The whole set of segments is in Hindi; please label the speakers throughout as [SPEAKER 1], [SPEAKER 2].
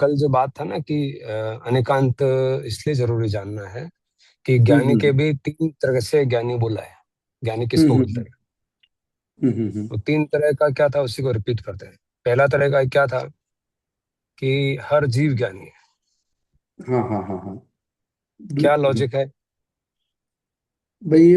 [SPEAKER 1] कल जो बात था ना कि अनेकांत इसलिए जरूरी जानना है कि
[SPEAKER 2] हम्म
[SPEAKER 1] ज्ञानी के
[SPEAKER 2] हम्म
[SPEAKER 1] भी तीन तरह से ज्ञानी बोला है। ज्ञानी
[SPEAKER 2] हम्म
[SPEAKER 1] किसको बोलते
[SPEAKER 2] हम्म
[SPEAKER 1] हैं?
[SPEAKER 2] हम्म।
[SPEAKER 1] तो तीन तरह का क्या था, उसी को रिपीट करते हैं। पहला तरह का क्या था कि हर जीव ज्ञानी है।
[SPEAKER 2] हाँ हाँ हाँ हाँ।
[SPEAKER 1] क्या
[SPEAKER 2] बिल्कुल।
[SPEAKER 1] लॉजिक है?
[SPEAKER 2] भाई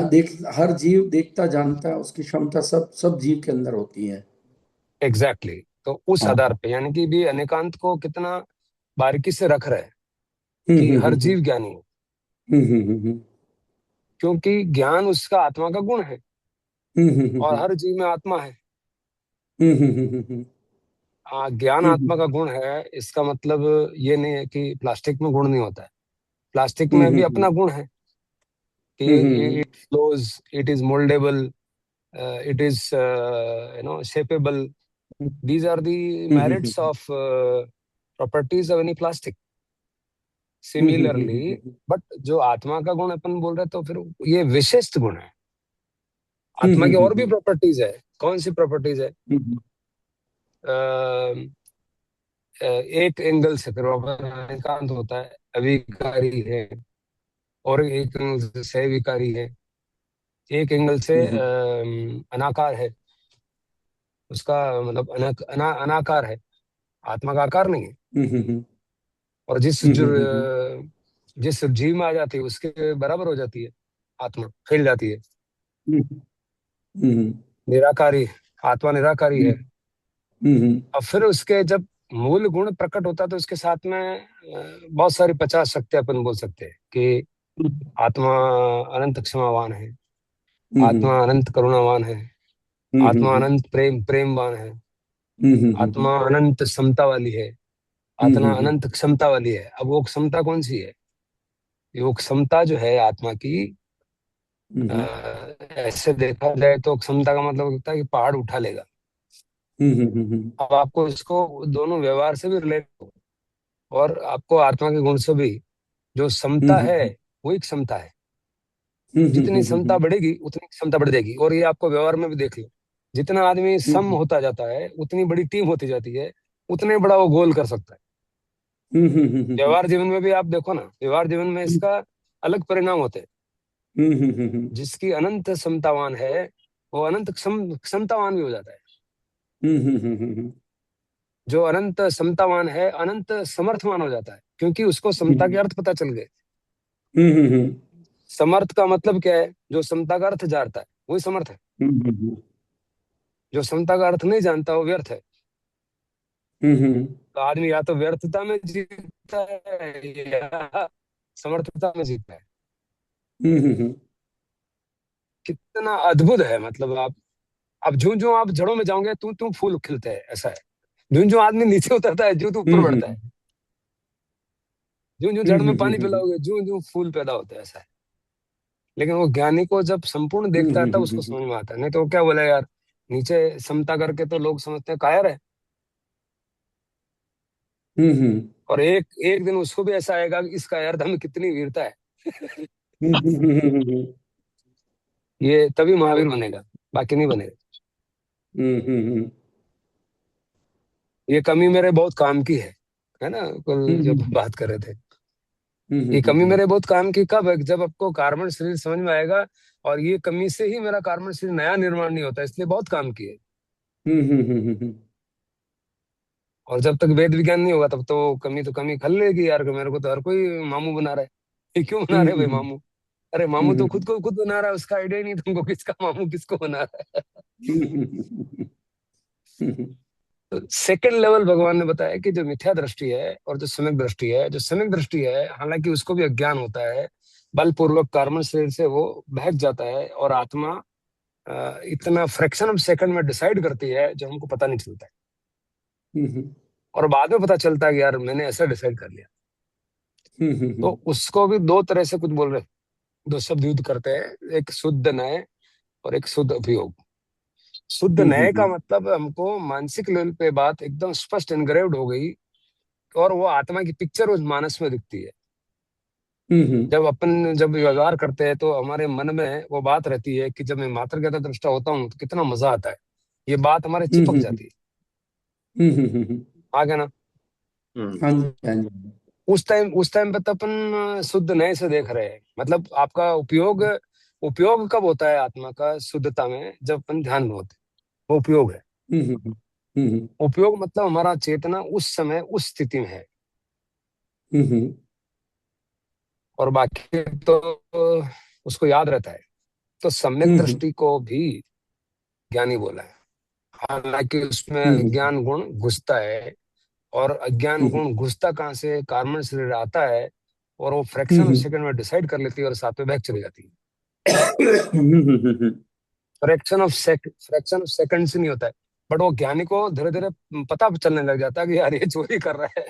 [SPEAKER 2] देख, हर जीव देखता जानता है, उसकी क्षमता सब सब जीव के अंदर होती है।
[SPEAKER 1] Exactly exactly। तो उस
[SPEAKER 2] हाँ
[SPEAKER 1] आधार
[SPEAKER 2] हाँ।
[SPEAKER 1] पे यानी कि भी अनेकांत को कितना बारीकी से रख रहे हैं कि हर
[SPEAKER 2] हम्म।
[SPEAKER 1] जीव ज्ञानी है,
[SPEAKER 2] हम्म।
[SPEAKER 1] क्योंकि ज्ञान उसका आत्मा का गुण है और
[SPEAKER 2] हम्म
[SPEAKER 1] हर जीव में आत्मा है।
[SPEAKER 2] हम्म
[SPEAKER 1] ज्ञान आत्मा का
[SPEAKER 2] हम्म
[SPEAKER 1] गुण है, इसका मतलब ये नहीं है कि प्लास्टिक में गुण नहीं होता है। प्लास्टिक में भी अपना गुण है कि
[SPEAKER 2] hmm
[SPEAKER 1] it flows, it is mouldable, it is shapeable. These are the merits of properties of any plastic. Similarly, but जो आत्मा का गुण अपन बोल रहे हैं तो फिर ये विशिष्ट गुण है। आत्मा की और भी प्रॉपर्टीज है। कौन सी प्रॉपर्टीज है? एक एंगल से फिर वापस एकांत होता है, अविकारी है। और एक एंगल से सविकारी है। एक एंगल से अनाकार है। उसका मतलब अनाकार है। आत्मा का आकार नहीं है। और जिस जीव में आ जाती है उसके बराबर हो जाती है। आत्मा फैल जाती है। निराकारी, आत्मा निराकारी है। अब फिर उसके जब मूल गुण प्रकट होता है तो उसके साथ में बहुत सारी 50 शक्तियां अपन बोल सकते हैं कि आत्मा अनंत क्षमावान है। आत्मा अनंत करुणावान है। आत्मा अनंत प्रेमवान है। आत्मा अनंत समता वाली है। आत्मा अनंत क्षमता वाली है। अब वो क्षमता कौन सी है? वो क्षमता जो है आत्मा की, अ, ऐसे देखा जाए तो क्षमता का मतलब होता है कि पहाड़ उठा लेगा। अब आपको इसको दोनों व्यवहार से भी रिलेट हो और आपको आत्मा के गुण से भी, जो समता है वही क्षमता है। जितनी क्षमता बढ़ेगी उतनी क्षमता बढ़ जाएगी। और ये आपको व्यवहार में भी देख लो, जितना आदमी सम होता जाता है उतनी बड़ी टीम होती जाती है, उतने बड़ा वो गोल कर सकता है। व्यवहार जीवन में भी आप देखो ना, व्यवहार जीवन में इसका अलग परिणाम होते हैं। जिसकी अनंत क्षमतावान है वो अनंत क्षमतावान भी हो जाता है। जो अनंत समतावान है अनंत समर्थवान हो जाता है, क्योंकि उसको समता के अर्थ पता चल गए। समर्थ का मतलब क्या है? जो समता का अर्थ जानता है वही समर्थ है। जो समता का अर्थ नहीं जानता वो व्यर्थ है। तो आदमी या तो व्यर्थता में जीता है या समर्थता में जीता है। कितना अद्भुत है! मतलब आप, अब जो जो आप जड़ों में जाओगे तू फूल खिलते हैं, ऐसा है। जो जो आदमी नीचे उतरता है जो तो ऊपर बढ़ता है। जो जो जड़ में पानी पिलाओगे जो जो फूल पैदा होता है, ऐसा है। लेकिन वो ज्ञानी को जब संपूर्ण देखता है तब उसको समझ में आता है। नहीं तो वो क्या बोला यार, नीचे समता करके तो लोग समझते हैं कायर है। और एक एक दिन उसको भी ऐसा आएगा कि इसका यार में कितनी वीरता है। ये तभी महावीर बनेगा, बाकी नहीं बनेगा। ये कमी मेरे बहुत काम की है ना? कल जब बात कर रहे थे, ये कमी मेरे बहुत काम की कब है? जब आपको कार्बन शरीर समझ में आएगा। और ये कमी से ही मेरा कार्बन शरीर नया निर्माण नहीं होता, इसलिए बहुत काम की है। और जब तक वेद विज्ञान नहीं होगा तब तो कमी तो कमी खल लेगी यार, कि मेरे को तो हर कोई मामू बना रहा है। ये क्यों बना रहे भाई मामू? अरे मामू तो खुद को खुद बना रहा है, उसका आइडिया ही नहीं तुमको किसका मामू किसको बना रहा है। तो सेकंड लेवल भगवान ने बताया कि जो मिथ्या दृष्टि है और जो सम्यक दृष्टि है, जो सम्यक दृष्टि है हालांकि उसको भी अज्ञान होता है, बलपूर्वक कार्बन शरीर से वो बहक जाता है और आत्मा इतना फ्रैक्शन ऑफ सेकंड में डिसाइड करती है जो हमको पता नहीं चलता है। और बाद में पता चलता है कि यार मैंने ऐसा डिसाइड कर लिया। तो उसको भी दो तरह से कुछ बोल रहे हैं, दो शब्द युद्ध करते हैं, एक शुद्ध नय और एक शुद्ध अभियोग। शुद्ध नय का मतलब हमको मानसिक लेवल पे बात एकदम स्पष्ट एनग्रेव्ड हो गई और वो आत्मा की पिक्चर उस मानस में दिखती है। जब व्यवहार करते हैं तो हमारे मन में वो बात रहती है कि जब मैं मात्र ज्ञाता दृष्टा होता हूँ तो कितना मजा आता है। ये बात हमारे चिपक जाती है। आ गया ना?
[SPEAKER 2] हाँ जी, हाँ जी।
[SPEAKER 1] उस टाइम पे तो अपन शुद्ध नए से देख रहे हैं, मतलब आपका उपयोग उपयोग कब होता है आत्मा का शुद्धता में, जब अपन ध्यान में होते हैं, वो उपयोग है।
[SPEAKER 2] हम्म हम्म हम्म
[SPEAKER 1] उपयोग मतलब हमारा चेतना उस समय उस स्थिति में है,
[SPEAKER 2] हम्म
[SPEAKER 1] और बाकी तो उसको याद रहता है। तो सम्यक
[SPEAKER 2] हम्म
[SPEAKER 1] दृष्टि को भी ज्ञानी बोला है। हालांकि उसमें
[SPEAKER 2] हम्म
[SPEAKER 1] अज्ञान गुण घुसता है, और अज्ञान
[SPEAKER 2] हम्म
[SPEAKER 1] गुण घुसता कहाँ से, कार्बन शरीर आता है, और वो फ्रैक्शन ऑफ
[SPEAKER 2] हम्म
[SPEAKER 1] सेकंड में डिसाइड कर लेती है और साथ में बैग चली जाती है।
[SPEAKER 2] हम्म
[SPEAKER 1] फ्रैक्शन ऑफ सेकंड से नहीं होता है, बट वो ज्ञानी को धीरे धीरे पता चलने लग जाता है कि यार ये चोरी कर रहा है,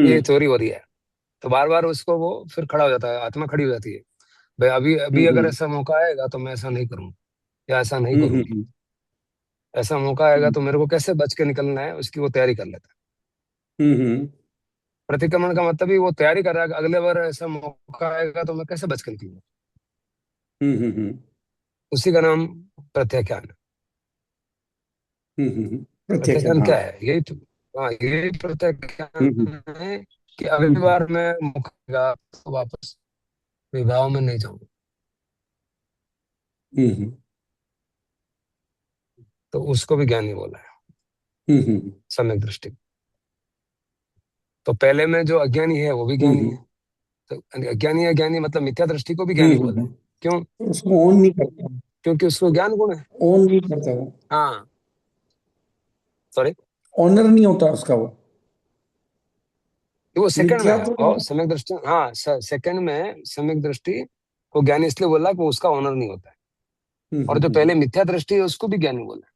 [SPEAKER 1] ये चोरी हो रही है। तो बार बार उसको वो फिर खड़ा हो जाता है, आत्मा खड़ी हो जाती है, भाई अभी अभी अगर ऐसा मौका आएगा तो मैं ऐसा नहीं करूँ, या ऐसा नहीं करूंगी। ऐसा मौका आएगा तो मेरे को कैसे बच के निकलना है, उसकी वो तैयारी कर लेता है। प्रतिक्रमण का मतलब ही वो तैयारी कर रहा है कि अगले बार ऐसा मौका आएगा तो मैं कैसे बच के निकलूंगा। उसी का नाम प्रत्याख्यान है।
[SPEAKER 2] प्रत्याख्यान,
[SPEAKER 1] प्रत्याख्यान
[SPEAKER 2] हाँ।
[SPEAKER 1] क्या है, यही तो, हाँ यही
[SPEAKER 2] हम्म
[SPEAKER 1] प्रत्याख्यान है कि अगली
[SPEAKER 2] हम्म
[SPEAKER 1] बार मैं मौका आएगा तो वापस विवाह में नहीं जाऊंगा।
[SPEAKER 2] हम्म
[SPEAKER 1] तो उसको भी ज्ञानी बोला है,
[SPEAKER 2] हम्म
[SPEAKER 1] सम्यक दृष्टि। तो पहले में जो अज्ञानी है वो भी ज्ञानी है। तो अज्ञानी है, ज्ञानी मतलब मिथ्या दृष्टि को भी ज्ञानी बोला है।
[SPEAKER 2] हम्म।
[SPEAKER 1] क्यों?
[SPEAKER 2] तो उसको ऑन नहीं करता,
[SPEAKER 1] क्योंकि उसको ज्ञान गुण है।
[SPEAKER 2] ऑन नहीं करता वो,
[SPEAKER 1] हाँ, सॉरी,
[SPEAKER 2] ऑनर नहीं होता उसका वो।
[SPEAKER 1] वो सेकंड में
[SPEAKER 2] मिथ्या
[SPEAKER 1] है,
[SPEAKER 2] तो
[SPEAKER 1] और सम्यक दृष्टि, हाँ सेकंड में सम्यक दृष्टि को ज्ञानी इसलिए बोला कि वो उसका ऑनर नहीं होता है। और जो पहले मिथ्या दृष्टि है उसको भी ज्ञानी बोला है।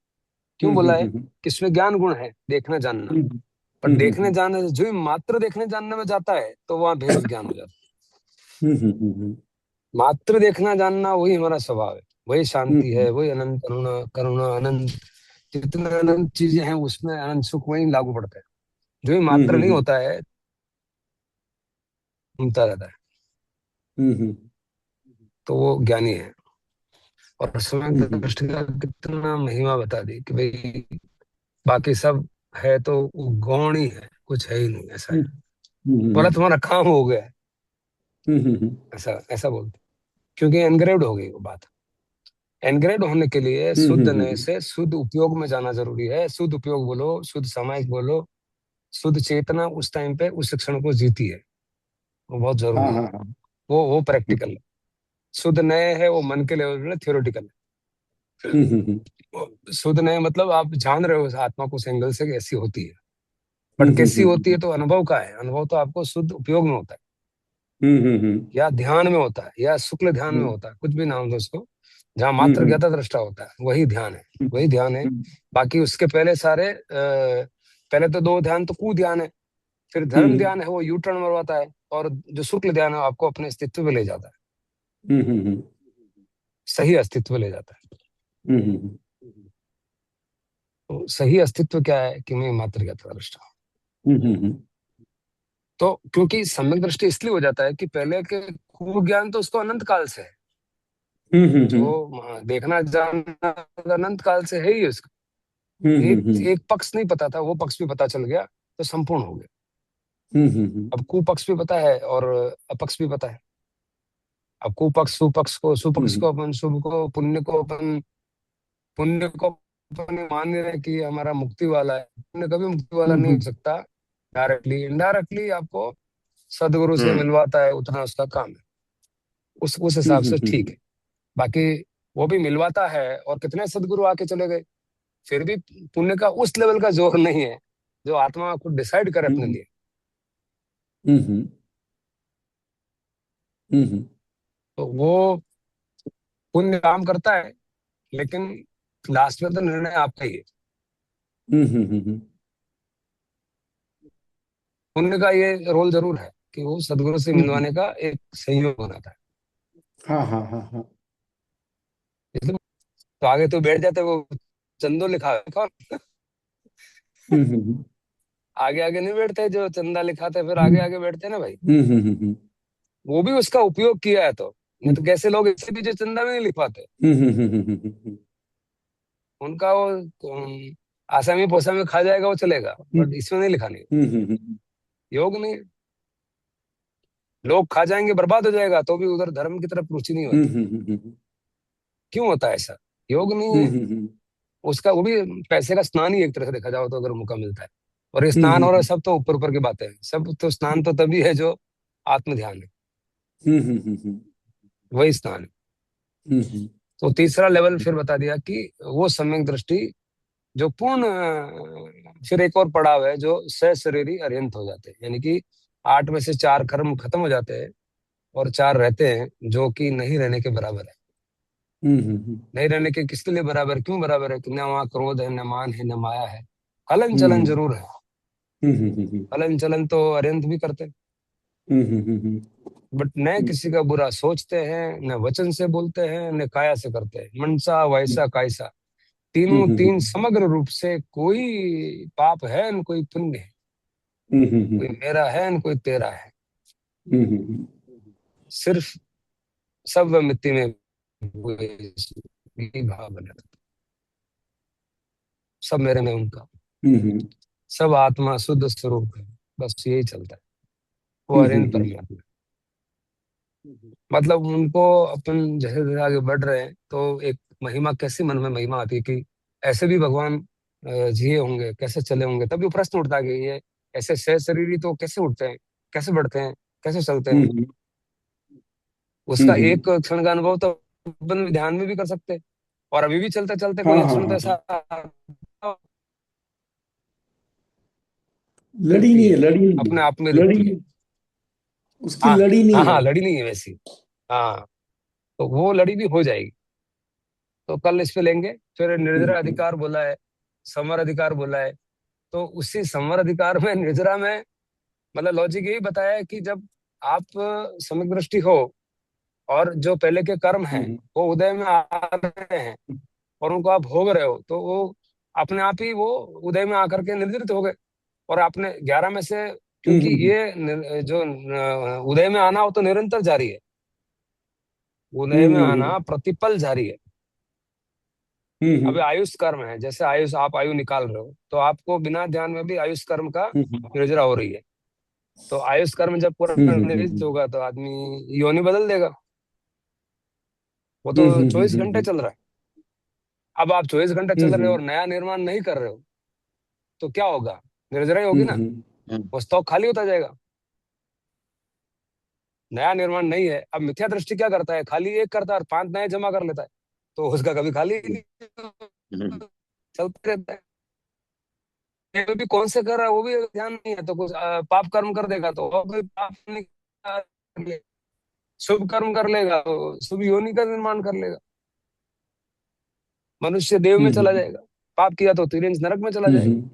[SPEAKER 1] क्यों बोला है? कि इसमें ज्ञान गुण है, देखना जानना। पर देखने जानने से, जो ही मात्र देखने जानने में जाता है तो वहां भेद ज्ञान हो जाता है। मात्र देखना जानना वही हमारा स्वभाव है, वही शांति है, वही अनंत करुणा, करुणा अनंत, जितने अनंत चीजें हैं उसमें अनंत सुख वही लागू पड़ता है। जो ही मात्र नहीं होता है, घूमता रहता है, तो वो ज्ञानी है। और समय दृष्टि का कितना महिमा बता दी कि भाई बाकी सब है तो वो गौण ही है, कुछ है ही नहीं, ऐसा है। बोला तुम्हारा काम हो गया है, ऐसा ऐसा बोलते, क्योंकि एनग्रेव्ड हो गई वो बात। एनग्रेड होने के लिए शुद्ध नए से शुद्ध उपयोग में जाना जरूरी है। शुद्ध उपयोग बोलो, शुद्ध सामायिक बोलो, शुद्ध चेतना उस टाइम पे उस क्षण को जीती है, वो बहुत
[SPEAKER 2] हाँ
[SPEAKER 1] जरूरी है।
[SPEAKER 2] हाँ हाँ।
[SPEAKER 1] वो प्रैक्टिकल है। शुद्ध नए है वो मन के लेवल में थियोरिटिकल है। शुद्ध नए मतलब आप जान रहे हो उस आत्मा को उस एंगल से कि ऐसी होती है, बट कैसी होती है तो अनुभव का है। अनुभव तो आपको शुद्ध उपयोग में होता है, या ध्यान में होता है, या शुक्ल ध्यान में होता है, कुछ भी नाम दो उसको। जहाँ मात्र ज्ञाता दृष्टा होता है वही ध्यान है, वही ध्यान है। बाकी उसके पहले सारे पहले तो दो ध्यान तो कु ध्यान है, फिर धर्म ध्यान है, वो यू टर्न मरवाता है, और जो शुक्ल ध्यान है आपको अपने अस्तित्व में ले जाता है, सही अस्तित्व ले जाता है। तो सही अस्तित्व क्या है कि मैं मात्र ज्ञाता दृष्टा हूं। तो क्योंकि सम्यक दृष्टि इसलिए हो जाता है कि पहले के कु ज्ञान तो उसको अनंत काल से है, जो देखना जानना अनंत काल से है ही उसका। एक एक पक्ष नहीं पता था, वो पक्ष भी पता चल गया तो संपूर्ण हो गया। अब कुपक्ष भी पता है और अपक्ष भी पता है। अब कुपक्ष सुपक्ष को अपन शुभ को पुण्य को अपन, पुण्य को अपन मान रहे हैं कि हमारा मुक्ति वाला है। पुण्य कभी मुक्ति वाला नहीं हो सकता। डायरेक्टली इनडायरेक्टली आपको सदगुरु से मिलवाता है, उतना उसका काम है। उस हिसाब से ठीक है। बाकी वो भी मिलवाता है, और कितने सदगुरु आके चले गए, फिर भी पुण्य का उस लेवल का जोर नहीं है जो आत्मा खुद डिसाइड करे अपने लिए। तो वो पुण्य काम करता है, लेकिन लास्ट में तो निर्णय आपका ही है। पुण्य का ये रोल जरूर है कि वो सदगुरु से मिलवाने का एक संयोग बनाता है।
[SPEAKER 2] हाँ हाँ हाँ हाँ।
[SPEAKER 1] इसलिए तो आगे तो बैठ जाते वो, चंदो लिखा है कौन, आगे आगे नहीं बैठते, जो चंदा लिखाते फिर आगे आगे बैठते ना भाई। वो भी उसका उपयोग किया है तो, नहीं तो कैसे लोग इससे भी जो चंदा में नहीं लिख पाते, उनका वो आसामी पोसामी खा जाएगा वो चलेगा, बट इसमें नहीं लिखा नहीं।
[SPEAKER 2] हम्म।
[SPEAKER 1] योग नहीं। लोग खा जाएंगे, बर्बाद हो जाएगा, तो भी उधर धर्म की तरफ रुचि नहीं
[SPEAKER 2] हम्म
[SPEAKER 1] होती।
[SPEAKER 2] हम्म हम्म हम्म
[SPEAKER 1] क्यों होता है ऐसा? योग नहीं
[SPEAKER 2] हम्म
[SPEAKER 1] है।
[SPEAKER 2] हम्म
[SPEAKER 1] उसका वो भी पैसे का स्नान ही एक तरह से देखा जाओ तो, अगर मौका मिलता है। और ये
[SPEAKER 2] हम्म
[SPEAKER 1] स्नान और
[SPEAKER 2] हम्म
[SPEAKER 1] सब तो ऊपर ऊपर की बातें हैं, सब तो स्नान तो तभी है जो आत्म ध्यान है,
[SPEAKER 2] हम्म हम्म हम्म हम्म
[SPEAKER 1] वही स्नान है।
[SPEAKER 2] हम्म
[SPEAKER 1] तो तीसरा लेवल फिर बता दिया कि वो सम्यक दृष्टि जो पूर्ण फिर एक और पड़ाव है जो सशरीरी अर्यंत हो जाते हैं, यानी कि 8 में से 4 कर्म खत्म हो जाते हैं और 4 रहते हैं, जो कि नहीं रहने के बराबर है।
[SPEAKER 2] हम्म
[SPEAKER 1] नहीं रहने के किसके लिए बराबर? क्यों बराबर है? कि न वहाँ क्रोध है, न मान है, न माया है। हलन चलन
[SPEAKER 2] हम्म
[SPEAKER 1] जरूर है।
[SPEAKER 2] हम्म
[SPEAKER 1] हलन चलन तो अर्यंत भी करते हैं,
[SPEAKER 2] हम्म
[SPEAKER 1] बट न किसी का बुरा सोचते हैं, न वचन से बोलते हैं, न काया से करते हैं। मनसा वैसा कायसा, तीनों तीन समग्र रूप से कोई पाप है न कोई पुण्य है, कोई मेरा है न कोई तेरा है। सिर्फ सब व मिट्टी में हुए यही भाव बने, सब मेरे में उनका, सब आत्मा शुद्ध स्वरूप है, बस यही चलता है। वो अरियंत परमात्मा। मतलब उनको अपन जैसे जैसे आगे बढ़ रहे हैं तो एक महिमा, कैसी मन में महिमा आती है कि ऐसे भी भगवान जिए होंगे, कैसे चले होंगे। तभी वो प्रश्न उठता है कि ये ऐसे सह शरीरी तो कैसे उठते हैं, कैसे बढ़ते हैं, कैसे चलते हैं। उसका एक क्षण का अनुभव तो अपन ध्यान में भी कर सकते हैं, और अभी भी चलते चलते
[SPEAKER 2] हाँ
[SPEAKER 1] कोई एक
[SPEAKER 2] हाँ
[SPEAKER 1] क्षण तो
[SPEAKER 2] हाँ
[SPEAKER 1] ऐसा
[SPEAKER 2] लड़ी
[SPEAKER 1] होती
[SPEAKER 2] नहीं है,
[SPEAKER 1] है,
[SPEAKER 2] लड़ी नहीं
[SPEAKER 1] अपने
[SPEAKER 2] है,
[SPEAKER 1] आप में
[SPEAKER 2] लड़ी
[SPEAKER 1] रुकती है।
[SPEAKER 2] नहीं, उसकी
[SPEAKER 1] हाँ
[SPEAKER 2] लड़ी
[SPEAKER 1] हाँ
[SPEAKER 2] नहीं है।
[SPEAKER 1] हाँ, लड़ी नहीं है वैसी। हाँ, तो वो लड़ी भी हो जाएगी। तो कल इस पे लेंगे। फिर निर्जरा
[SPEAKER 2] हम्म
[SPEAKER 1] अधिकार बोला है, समर अधिकार बोला है। तो उसी समर अधिकार में, निर्जरा में, मतलब लॉजिक यही बताया है कि जब आप समग्र दृष्टि हो और जो पहले के कर्म हैं
[SPEAKER 2] हम्म
[SPEAKER 1] वो उदय में आ रहे हैं और उनको आप भोग रहे हो, तो वो अपने आप ही वो उदय में आकर के निर्धारित हो गए। और आपने 11 में से, क्योंकि
[SPEAKER 2] हम्म
[SPEAKER 1] ये जो उदय में आना, वो तो निरंतर जारी है। उदय में
[SPEAKER 2] हम्म
[SPEAKER 1] आना प्रतिपल जारी है। अभी आयुष कर्म है, जैसे आयुष, आप आयु निकाल रहे हो तो आपको बिना ध्यान में भी आयुष कर्म का निर्जरा हो रही है। तो आयुष कर्म जब पूरा निवृत्त होगा तो आदमी योनि बदल देगा। वो तो 24 घंटे चल रहा है। अब आप 24 घंटे चल रहे हो और नया निर्माण नहीं कर रहे हो, तो क्या होगा? निर्जरा ही होगी ना। वो स्टॉक खाली होता जाएगा, नया निर्माण नहीं है। अब मिथ्या दृष्टि क्या करता है? खाली एक करता है और 5 नए जमा कर लेता है, तो उसका कभी खाली ही नहीं, चलता रहता है। ये भी कौन से कर रहा है वो भी ध्यान नहीं है, तो कुछ पाप कर्म कर देगा तो और कोई पाप नहीं कर लेगा। शुभ कर्म कर लेगा तो शुभ योनि का निर्माण कर लेगा। मनुष्य देव में चला जाएगा, पाप किया तो तिरंज नरक में चला जाएगा।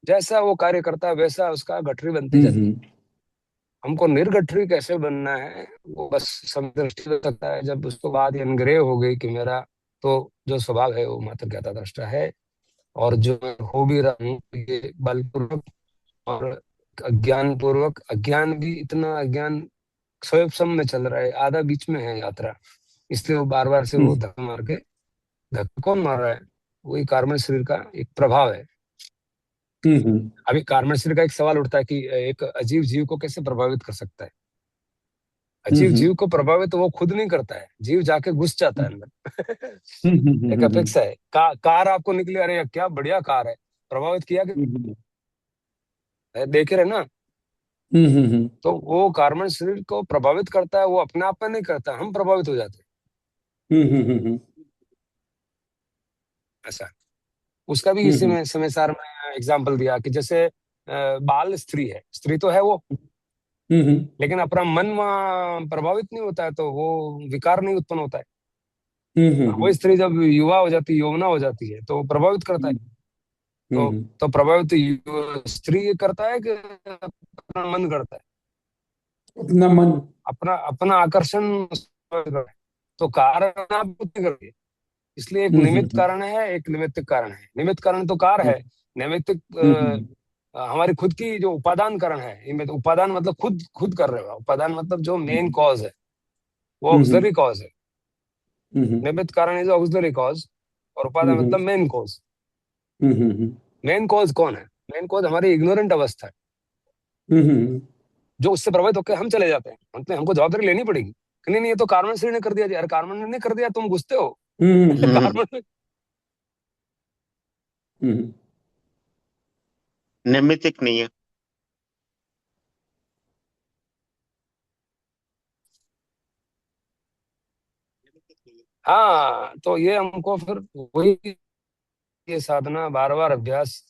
[SPEAKER 1] जैसा वो कार्य करता है वैसा उसका गठरी बनती जाती है। हमको निर्गठरी कैसे बनना है, वो बस समदृष्टि हो सकता है जब उसको बात अनग्रह हो गई कि मेरा तो जो स्वभाव है वो मात्र ज्ञाता दृष्टा है, और जो मैं हो भी रहा हूँ ये बलपूर्वक और अज्ञान पूर्वक। अज्ञान भी इतना अज्ञान स्वयं में चल रहा है, आधा बीच में है यात्रा। इसलिए वो बार बार से वो धक्का मार के, धक्का कौन मार रहा है? वही कार्बन शरीर का एक प्रभाव है। अभी कार्बन शरीर का एक सवाल उठता है कि एक अजीव जीव को कैसे प्रभावित कर सकता है? अजीव जीव को प्रभावित तो वो खुद नहीं करता है, जीव जाके घुस जाता है अंदर। एक अपेक्षा है। कार आपको निकली, अरे यार क्या बढ़िया कार है, प्रभावित किया कि देखे रहे ना। तो वो कार्बन शरीर को प्रभावित करता है, वो अपने आप में नहीं करता, हम प्रभावित हो जाते हैं। ऐसा। उसका भी इसी में समय सार में एग्जाम्पल दिया कि जैसे बाल स्त्री है, स्त्री तो है वो, लेकिन अपना मन वहाँ प्रभावित नहीं होता है, तो वो विकार नहीं उत्पन्न होता है। वो स्त्री जब युवा हो जाती है, यौवना हो जाती है, तो वो प्रभावित करता है। तो प्रभावित स्त्री ये करता है कि अपना मन करता है,
[SPEAKER 2] अपना मन।
[SPEAKER 1] अपना अपना आकर्षण उस पर करता है। तो कारण आप खुद नहीं करते। इसलिए एक निमित्त कारण है, एक निमित्त कारण है। निमित्त कारण तो कार है, निमित्त हमारी खुद की जो उपादान कारण है। उपादान मतलब खुद खुद कर रहे हो, उपादान मतलब जो मेन कॉज है, वो ऑक्सिलरी कॉज है। निमित्त कारण इज ऑक्सिलरी कॉज, और उपादान मतलब मेन कॉज। मेन कॉज कौन है? मेन कॉज हमारी इग्नोरेंट अवस्था है, जो उससे प्रभावित होकर हम चले जाते हैं। अंत में हमको जवाबदारी लेनी पड़ेगी कि नहीं नहीं, ये तो कार्बन श्री ने कर दिया जी। अरे कार्बन ने कर दिया, तुम घुसते हो
[SPEAKER 3] हम्म,
[SPEAKER 1] कार्बन में।
[SPEAKER 3] नैमित्तिक नहीं है।
[SPEAKER 1] हाँ, तो ये हमको फिर वही, ये साधना, बार बार अभ्यास,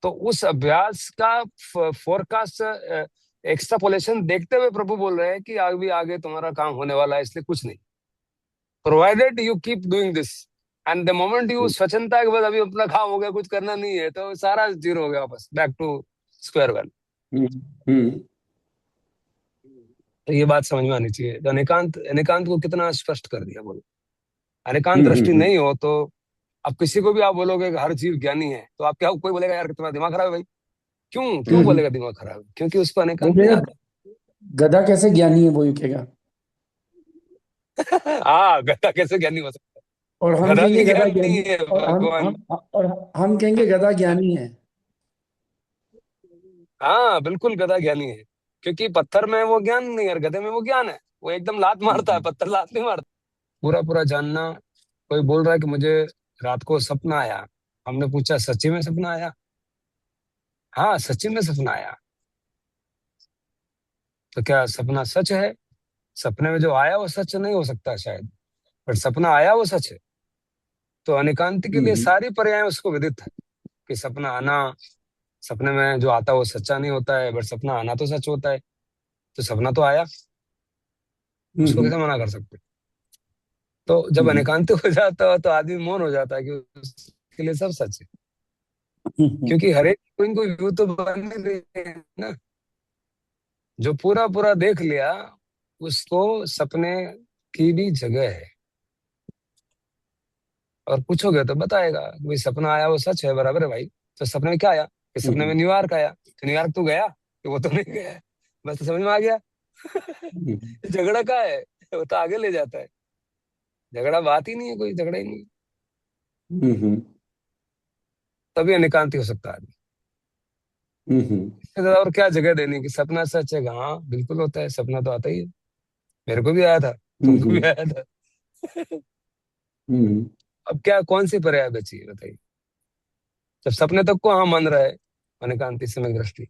[SPEAKER 1] तो उस अभ्यास का फोरकास्ट, एक्स्ट्रापोलेशन देखते हुए प्रभु बोल रहे हैं कि आगे आगे तुम्हारा काम होने वाला है, इसलिए कुछ नहीं, provided you keep doing this. And the moment you स्वच्छता है कि बस अभी अपना काम हो गया, कुछ करना नहीं है, तो सारा जीरो हो गया, वापस बैक टू स्क्वायर वन। तो ये बात समझ में आनी चाहिए। तो अनेकांत, अनेकांत को कितना स्पष्ट कर दिया बोलो। अनेकांत दृष्टि नहीं हो तो अब किसी को भी आप बोलोगे कि हर जीव ज्ञानी है, तो आप क्या, कोई बोलेगा यार कि तुम्हारा दिमाग खराब है भाई। क्यों क्यों बोलेगा दिमाग खराब है? क्योंकि उसको
[SPEAKER 2] वो
[SPEAKER 1] अनेकांत नहीं
[SPEAKER 2] कहेगा
[SPEAKER 1] आता।
[SPEAKER 2] गधा कैसे ज्ञानी है, वो ये कहेगा।
[SPEAKER 1] हाँ, गधा कैसे ज्ञानी हो सकता
[SPEAKER 2] और
[SPEAKER 1] है?
[SPEAKER 2] हम
[SPEAKER 1] गधा भी
[SPEAKER 2] कहेंगे गधा
[SPEAKER 1] ज्ञानी
[SPEAKER 2] ज्ञानी,
[SPEAKER 1] है
[SPEAKER 2] और
[SPEAKER 1] भगवान।
[SPEAKER 2] और हम कहेंगे गधा ज्ञानी है।
[SPEAKER 1] हाँ बिल्कुल, गधा ज्ञानी है, क्योंकि पत्थर में वो ज्ञान नहीं है और गधे में वो ज्ञान है। वो एकदम लात मारता है, पत्थर लात नहीं मारता। पूरा पूरा जानना। कोई बोल रहा है कि मुझे रात को सपना आया। हमने पूछा सच्ची में सपना आया? हाँ, सच्ची में सपना आया। तो क्या सपना सच है? सपने में जो आया वो सच नहीं हो सकता शायद, पर सपना आया वो सच है। तो अनेकांत के लिए सारी पर्याय उसको विदित है कि सपना आना, सपने में जो आता है वो सच्चा नहीं होता है, बट सपना आना तो सच होता है। तो सपना तो आया, उसको कैसे मना कर सकते? तो जब अनेकांत हो जाता है तो आदमी मौन हो जाता है कि उसके लिए सब सच है, क्योंकि हर एक कोई न कोई व्यू तो बन ही रही है ना। जो पूरा पूरा देख लिया, उसको सपने की भी जगह है। और पूछोगे तो बताएगा भाई सपना आया वो सच है, बराबर है भाई। तो सपने में क्या आया? कि सपने में न्यूयॉर्क आया। तो न्यूयॉर्क तू गया कि वो तो नहीं गया है? बस तो समझ में आ गया। झगड़ा का है, वो तो आगे ले जाता है। झगड़ा बात ही नहीं है, कोई झगड़ा ही नहीं है। तभी अनेकांति हो सकता है आदमी। इससे ज्यादा और क्या जगह देनी कि सपना सच है? हाँ बिल्कुल होता है, सपना तो आता ही है। मेरे को भी आया था, तुमको भी आया था। अब क्या, कौन सी पर्याय बची है बताइए? जब सपने तक को हाँ मान रहा है अनेकांति समय दृष्टि।